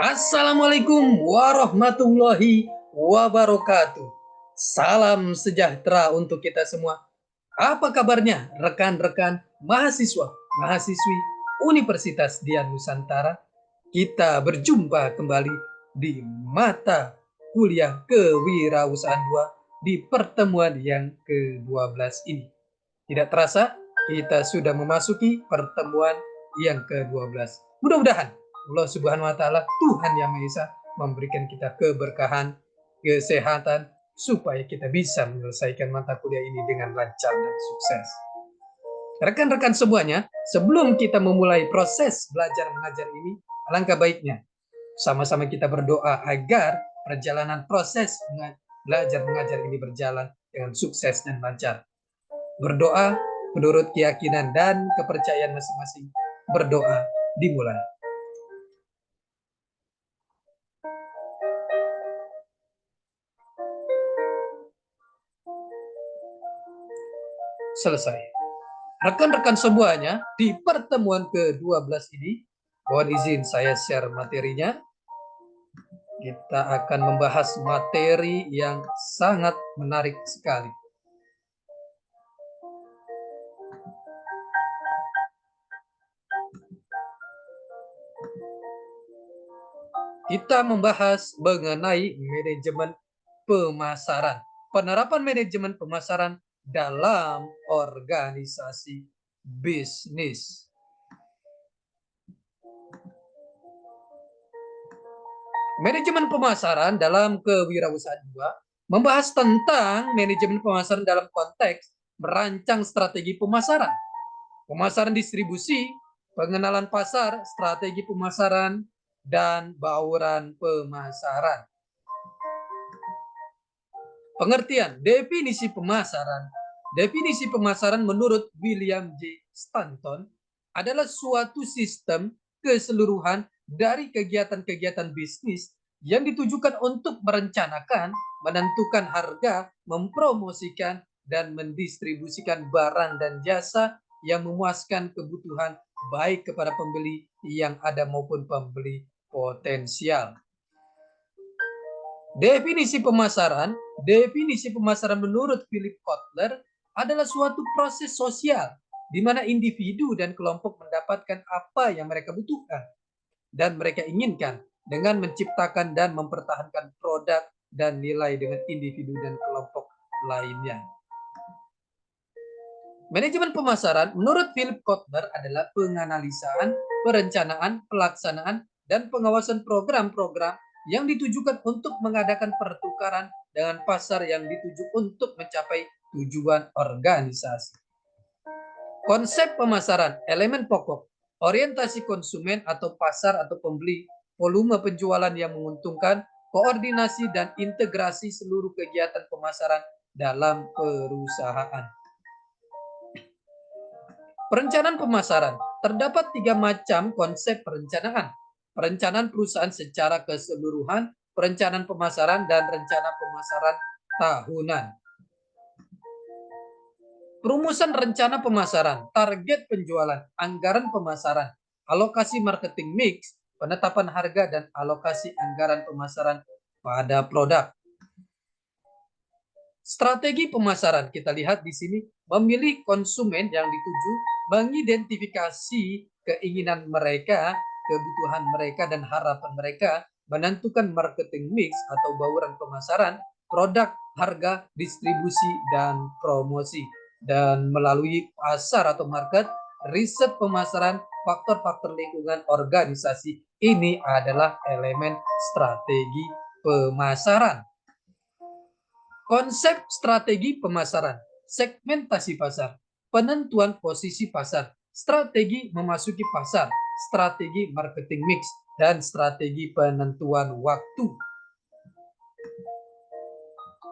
Assalamualaikum warahmatullahi wabarakatuh. Salam sejahtera untuk kita semua. Apa kabarnya rekan-rekan mahasiswa, mahasiswi Universitas Dian Nusantara? Kita berjumpa kembali di mata kuliah Kewirausahaan 2 di pertemuan yang ke-12 ini. Tidak terasa, kita sudah memasuki pertemuan yang ke-12. Mudah-mudahan Allah Subhanahu wa taala, Tuhan Yang Maha Esa, memberikan kita keberkahan, kesehatan supaya kita bisa menyelesaikan mata kuliah ini dengan lancar dan sukses. Rekan-rekan semuanya, sebelum kita memulai proses belajar mengajar ini, alangkah baiknya sama-sama kita berdoa agar perjalanan proses belajar mengajar ini berjalan dengan sukses dan lancar. Berdoa menurut keyakinan dan kepercayaan masing-masing. Berdoa dimulai. Selesai. Rekan-rekan semuanya, di pertemuan ke-12 ini, mohon izin saya share materinya. Kita akan membahas materi yang sangat menarik sekali. Kita membahas mengenai manajemen pemasaran. Penerapan manajemen pemasaran dalam organisasi bisnis. Manajemen pemasaran dalam Kewirausahaan 2 membahas tentang manajemen pemasaran dalam konteks merancang strategi pemasaran, pemasaran distribusi, pengenalan pasar, strategi pemasaran, dan bauran pemasaran. Pengertian definisi pemasaran. Definisi pemasaran menurut William J. Stanton adalah suatu sistem keseluruhan dari kegiatan-kegiatan bisnis yang ditujukan untuk merencanakan, menentukan harga, mempromosikan, dan mendistribusikan barang dan jasa yang memuaskan kebutuhan baik kepada pembeli yang ada maupun pembeli potensial. Definisi pemasaran menurut Philip Kotler adalah suatu proses sosial di mana individu dan kelompok mendapatkan apa yang mereka butuhkan dan mereka inginkan dengan menciptakan dan mempertahankan produk dan nilai dengan individu dan kelompok lainnya. Manajemen pemasaran menurut Philip Kotler adalah penganalisaan, perencanaan, pelaksanaan, dan pengawasan program-program yang ditujukan untuk mengadakan pertukaran dengan pasar yang dituju untuk mencapai tujuan organisasi. Konsep pemasaran, elemen pokok, orientasi konsumen atau pasar atau pembeli, volume penjualan yang menguntungkan, koordinasi dan integrasi seluruh kegiatan pemasaran dalam perusahaan. Perencanaan pemasaran. Terdapat 3 macam konsep perencanaan. Perencanaan perusahaan secara keseluruhan, perencanaan pemasaran, dan rencana pemasaran tahunan. Perumusan rencana pemasaran, target penjualan, anggaran pemasaran, alokasi marketing mix, penetapan harga, dan alokasi anggaran pemasaran pada produk. Strategi pemasaran, kita lihat di sini, memilih konsumen yang dituju, mengidentifikasi keinginan mereka, kebutuhan mereka, dan harapan mereka, menentukan marketing mix atau bauran pemasaran, produk, harga, distribusi, dan promosi. Dan melalui pasar atau market, riset pemasaran, faktor-faktor lingkungan organisasi, ini adalah elemen strategi pemasaran. Konsep strategi pemasaran, segmentasi pasar, penentuan posisi pasar, strategi memasuki pasar, strategi marketing mix, dan strategi penentuan waktu.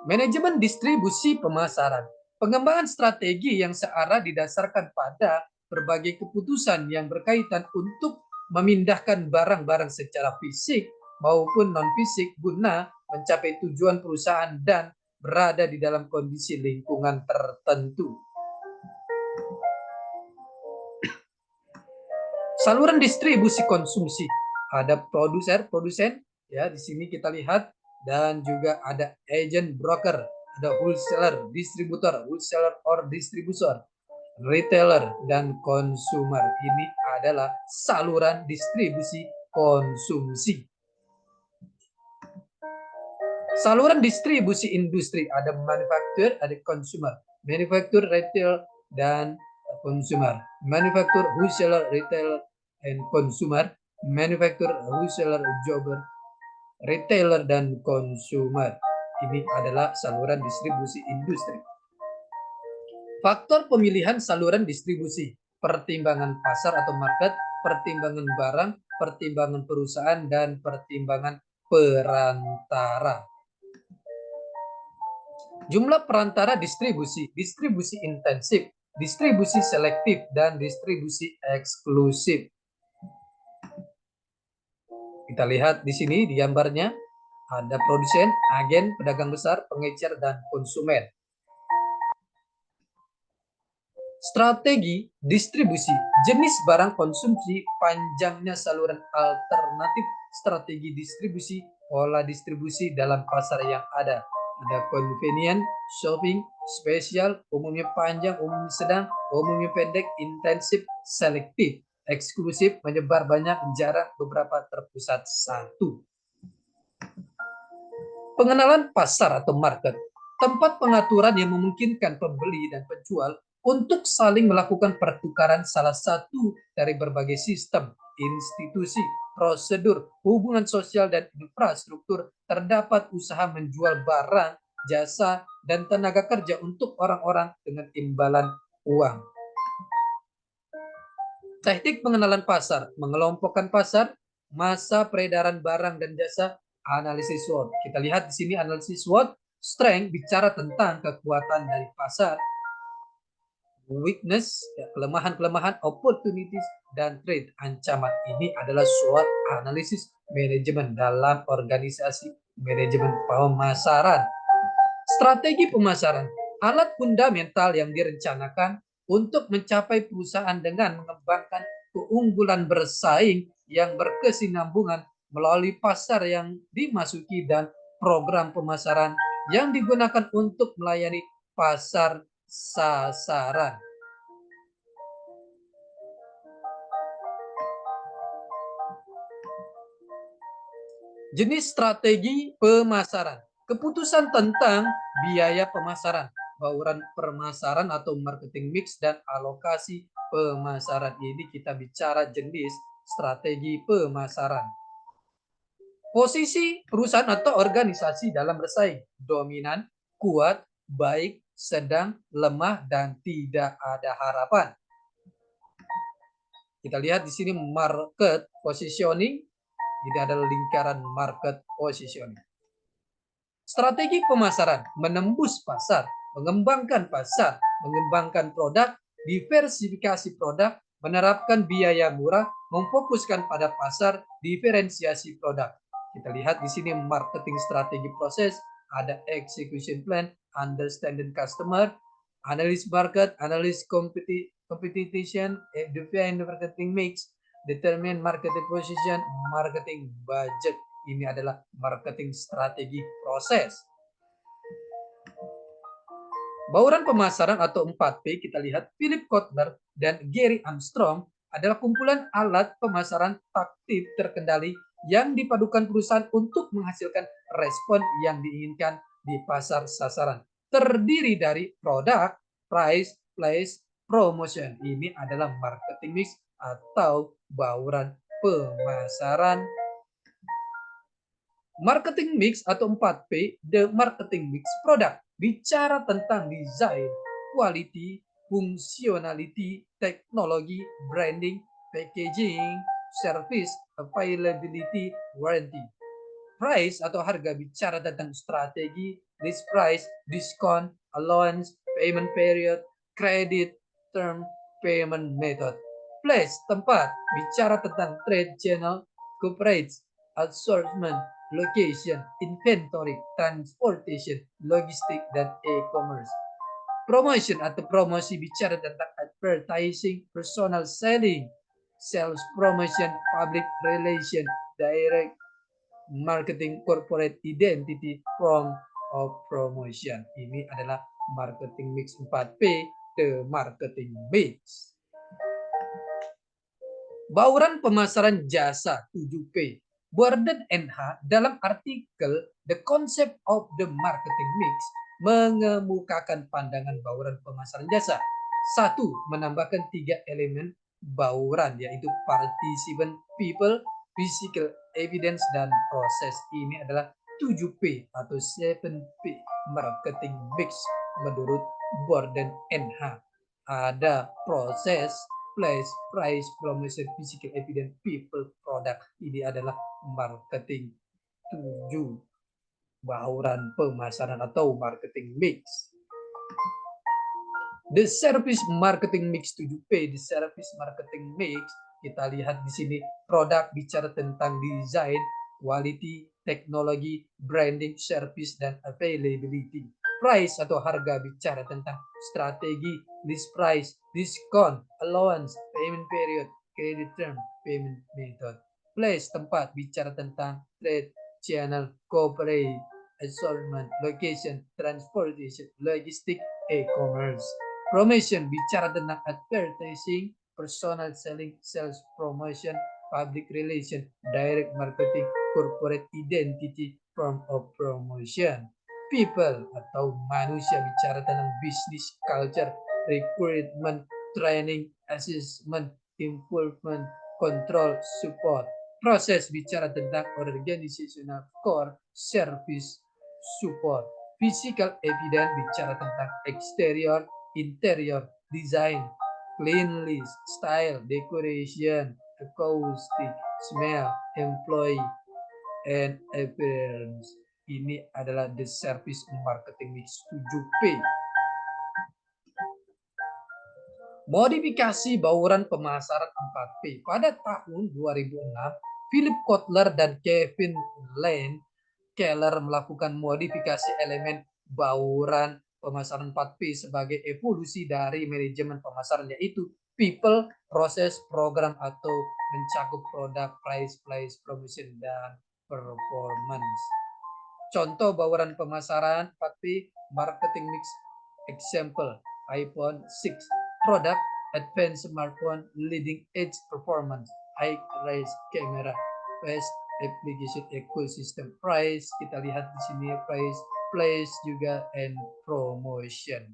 Manajemen distribusi pemasaran, pengembangan strategi yang searah didasarkan pada berbagai keputusan yang berkaitan untuk memindahkan barang-barang secara fisik maupun non-fisik guna mencapai tujuan perusahaan dan berada di dalam kondisi lingkungan tertentu. Saluran distribusi konsumsi ada produsen, ya di sini kita lihat, dan juga ada agent broker, ada wholesaler, distributor, wholesaler or distributor, retailer, dan consumer. Ini adalah saluran distribusi konsumsi. Saluran distribusi industri ada manufacturer, ada consumer, manufacturer, retail, dan consumer. Manufacturer, wholesaler, retailer, and consumer. Manufacturer, wholesaler, jobber, retailer, dan consumer. Ini adalah saluran distribusi industri. Faktor pemilihan saluran distribusi, pertimbangan pasar atau market, pertimbangan barang, pertimbangan perusahaan, dan pertimbangan perantara. Jumlah perantara distribusi, distribusi intensif, distribusi selektif, dan distribusi eksklusif. Kita lihat di sini di gambarnya, ada produsen, agen, pedagang besar, pengecer, dan konsumen. Strategi distribusi, jenis barang konsumsi, panjangnya saluran alternatif, strategi distribusi, pola distribusi dalam pasar yang ada. Ada convenient, shopping, spesial, umumnya panjang, umumnya sedang, umumnya pendek, intensif, selektif, eksklusif, menyebar banyak, jarang, beberapa, terpusat, satu. Pengenalan pasar atau market, tempat pengaturan yang memungkinkan pembeli dan penjual untuk saling melakukan pertukaran salah satu dari berbagai sistem, institusi, prosedur, hubungan sosial, dan infrastruktur. Terdapat usaha menjual barang, jasa, dan tenaga kerja untuk orang-orang dengan imbalan uang. Teknik pengenalan pasar, mengelompokkan pasar, masa peredaran barang dan jasa, analisis SWOT. Kita lihat di sini analisis SWOT. Strength bicara tentang kekuatan dari pasar, weakness, kelemahan-kelemahan, opportunities, dan threat, ancaman. Ini adalah SWOT analisis manajemen dalam organisasi manajemen pemasaran. Strategi pemasaran, alat fundamental yang direncanakan untuk mencapai perusahaan dengan mengembangkan keunggulan bersaing yang berkesinambungan melalui pasar yang dimasuki dan program pemasaran yang digunakan untuk melayani pasar sasaran. Jenis strategi pemasaran, keputusan tentang biaya pemasaran, bauran pemasaran atau marketing mix, dan alokasi pemasaran. Ini kita bicara jenis strategi pemasaran. Posisi perusahaan atau organisasi dalam bersaing, dominan, kuat, baik, sedang, lemah, dan tidak ada harapan. Kita lihat di sini market positioning. Ini adalah lingkaran market positioning. Strategi pemasaran, menembus pasar, mengembangkan produk, diversifikasi produk, menerapkan biaya murah, memfokuskan pada pasar, diferensiasi produk. Kita lihat di sini marketing strategi proses, ada execution plan, understanding customer, analysis market, analysis competition, define marketing mix, determine marketing position, marketing budget. Ini adalah marketing strategi proses. Bauran pemasaran atau 4P, kita lihat Philip Kotler dan Gary Armstrong adalah kumpulan alat pemasaran taktik terkendali yang dipadukan perusahaan untuk menghasilkan respon yang diinginkan di pasar sasaran. Terdiri dari produk, price, place, promotion. Ini adalah marketing mix atau bauran pemasaran. Marketing mix atau 4P, the marketing mix product, bicara tentang desain, quality, functionality, teknologi, branding, packaging, service, availability, warranty. Price atau harga, bicara tentang strategi, list price, discount, allowance, payment period, credit, term, payment method. Place, tempat, bicara tentang trade channel, cooperates, assortment, location, inventory, transportation, logistik, dan e-commerce. Promotion atau promosi, bicara tentang advertising, personal selling, sales promotion, public relation, direct marketing, corporate identity, form of promotion. Ini adalah marketing mix 4P, the marketing mix. Bauran pemasaran jasa 7P. Borden NH dalam artikel The Concept of the Marketing Mix mengemukakan pandangan bauran pemasaran jasa. 1. Menambahkan 3 elemen bauran, yaitu participant, people, physical evidence, dan proses. Ini adalah 7P atau 7P marketing mix menurut Borden NH. Ada proses, place, price, promotion, physical evidence, people, product. Ini adalah marketing 7 bauran pemasaran atau marketing mix. The service marketing mix 7P, the service marketing mix, kita lihat di sini produk bicara tentang desain, quality, teknologi, branding, service, dan availability. Price atau harga bicara tentang strategi, list price, discount, allowance, payment period, credit term, payment method. Place, tempat bicara tentang trade, channel, corporate, assortment, location, transportation, logistic, e-commerce. Promotion bicara tentang advertising, personal selling, sales promotion, public relation, direct marketing, corporate identity, form of promotion. People atau manusia bicara tentang business culture, recruitment, training, assessment, improvement, control, support. Proses bicara tentang organizational core, service, support. Physical evidence bicara tentang exterior, interior, design, cleanliness, style, decoration, acoustic, smell, employee, and appearance. Ini adalah the service marketing mix 7P. Modifikasi bauran pemasaran 4P. Pada tahun 2006, Philip Kotler dan Kevin Lane Keller melakukan modifikasi elemen bauran pemasaran 4P sebagai evolusi dari manajemen pemasaran, yaitu people, proses, program, atau mencakup produk, price, place, promotion, dan performance. Contoh bauran pemasaran 4P marketing mix. Example, iPhone 6 product, advanced smartphone, leading edge performance, high res camera, best application ecosystem. Price, kita lihat di sini price, place juga, and promotion.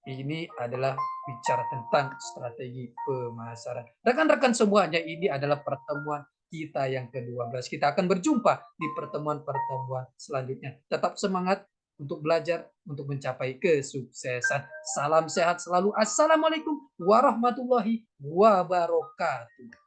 Ini adalah bicara tentang strategi pemasaran. Rekan-rekan semuanya, ini adalah pertemuan kita yang ke-12. Kita akan berjumpa di pertemuan-pertemuan selanjutnya. Tetap semangat untuk belajar, untuk mencapai kesuksesan. Salam sehat selalu. Assalamualaikum warahmatullahi wabarakatuh.